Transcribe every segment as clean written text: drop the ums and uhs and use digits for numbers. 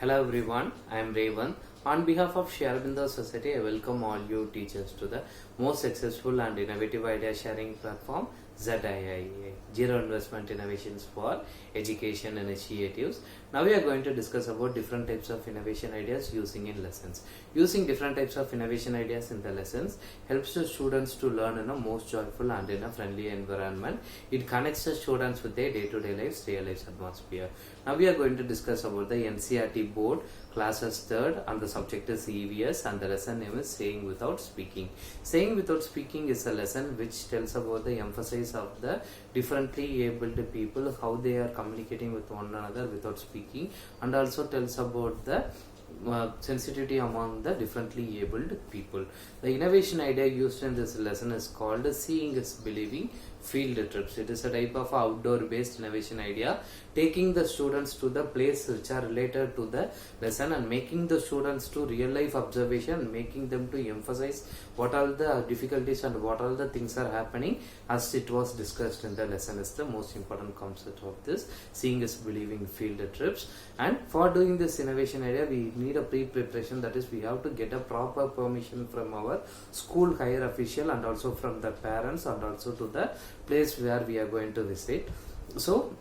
Hello everyone, I am Revanth. On behalf of Sharbindo Society, I welcome all you teachers to the most successful and innovative idea sharing platform ZIIEI, Zero Investment Innovations for Education Initiatives. Now we are going to discuss about different types of innovation ideas using in lessons. Using different types of innovation ideas in the lessons helps the students to learn in a most joyful and in a friendly environment. It connects the students with their day-to-day lives, real life atmosphere. Now we are going to discuss about the NCERT board, classes 3rd, and the subject is EVS, and the lesson name is Saying Without Speaking. Saying Without Speaking is a lesson which tells about the emphasis of the differently abled people, how they are communicating with one another without speaking, and also tells about the sensitivity among the differently abled people. The innovation idea used in this lesson is called Seeing is Believing field trips. It is a type of outdoor based innovation idea, taking the students to the place which are related to the lesson and making the students to real life observation, making them to emphasize what all the difficulties and what all the things are happening as it was discussed in the lesson is the most important concept of this Seeing is Believing field trips. And for doing this innovation idea, we need a pre-preparation, that is we have to get a proper permission from our school higher official and also from the parents and also to the place where we are going to visit. So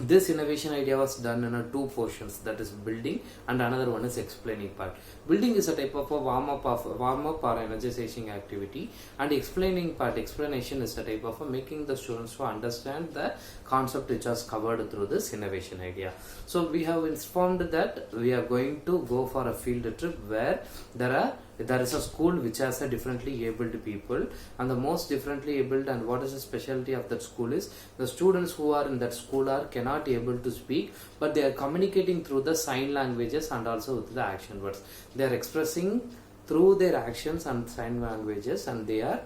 this innovation idea was done in two portions, that is building and another one is explaining part. Building is a type of a warm-up or energizing activity, and explaining part, explanation is a type of making the students to understand the concept which was covered through this innovation idea. So we have informed that we are going to go for a field trip where there is a school which has a differently abled people, and the most differently abled, and what is the specialty of that school is the students who are in that school are cannot able to speak, but they are communicating through the sign languages and also with the action words. They are expressing through their actions and sign languages, and they are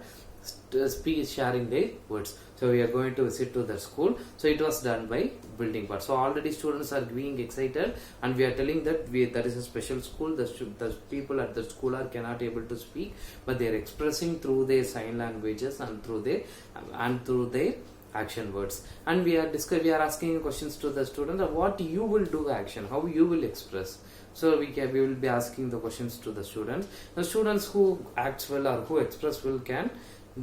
sharing their words. So we are going to visit to the school. So it was done by building part. So already students are being excited, and we are telling that there is a special school. The people at the school are cannot able to speak, but they are expressing through their sign languages and through their action words. And we are asking questions to the students of what you will do action, how you will express. So we will be asking the questions to the students. The students who acts well or who express well can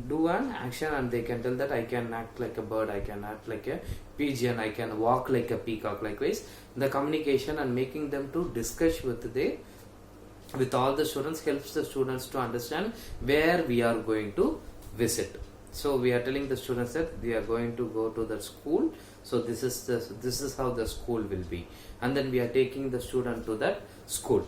do an action, and they can tell that I can act like a bird, I can act like a pigeon, I can walk like a peacock. Likewise, the communication and making them to discuss with all the students helps the students to understand where we are going to visit. So we are telling the students that we are going to go to the school. So this is how the school will be, and then we are taking the student to that school.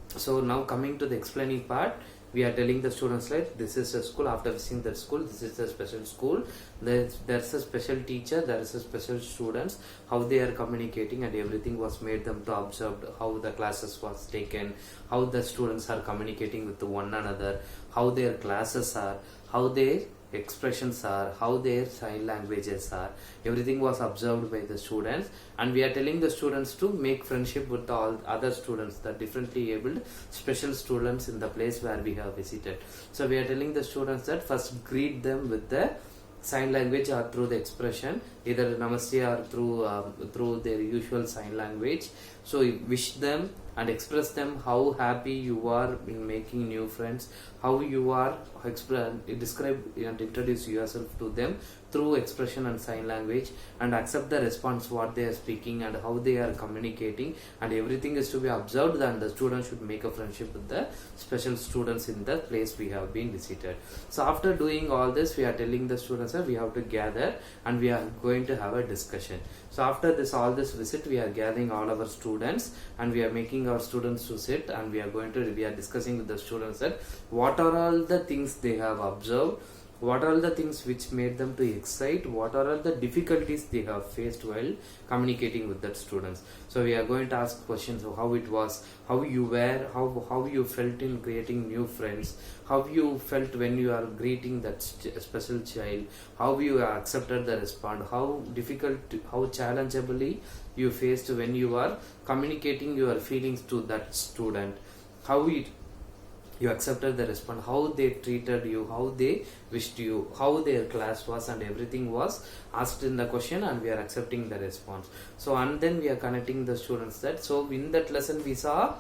So now coming to the explaining part, we are telling the students like this is a school. After visiting that school, this is a special school. There's a special teacher. There is a special students. How they are communicating and everything was made them to observe how the classes was taken, how the students are communicating with one another, how their classes are, how their expressions are, how their sign languages are. Everything was observed by the students, and we are telling the students to make friendship with all other students, the differently abled special students in the place where we have visited. So we are telling the students that first greet them with the sign language or through the expression, either namaste or through their usual sign language. So wish them and express them how happy you are in making new friends, how you are describe and introduce yourself to them through expression and sign language, and accept the response what they are speaking and how they are communicating, and everything is to be observed, and the students should make a friendship with the special students in the place we have been visited. So after doing all this, we are telling the students that we have to gather and we are going to have a discussion. So after all this visit, we are gathering all our students and we are making our students to sit, and we are discussing with the students that what are all the things they have observed, what are all the things which made them to excite, what are all the difficulties they have faced while communicating with that students. So we are going to ask questions of how it was, how you were, how you felt in creating new friends, how you felt when you are greeting that special child, how you accepted the response, how difficult, how challengeably you faced when you are communicating your feelings to that student, how you accepted the response, how they treated you, how they wished you, how their class was, and everything was asked in the question, and we are accepting the response. So and then we are connecting the students that, so in that lesson we saw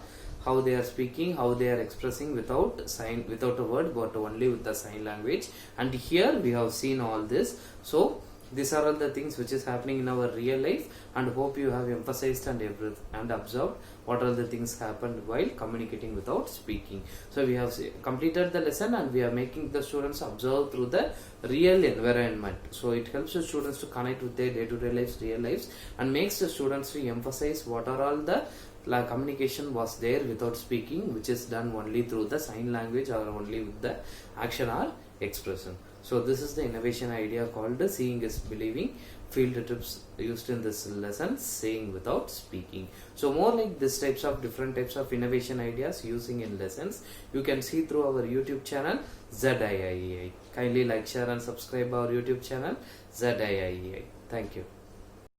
how they are speaking, how they are expressing without a word, but only with the sign language. And here we have seen all this. So these are all the things which is happening in our real life, and hope you have emphasized and observed what are the things happened while communicating without speaking. So we have completed the lesson, and we are making the students observe through the real environment. So it helps the students to connect with their day-to-day lives, real lives, and makes the students to emphasize what are all the communication was there without speaking, which is done only through the sign language or only with the action or expression. So this is the innovation idea called seeing is believing. Field trips used in this lesson, saying without speaking. So more like this different types of innovation ideas using in lessons, you can see through our YouTube channel ZIIEI. Kindly like, share and subscribe our YouTube channel ZIIEI. Thank you.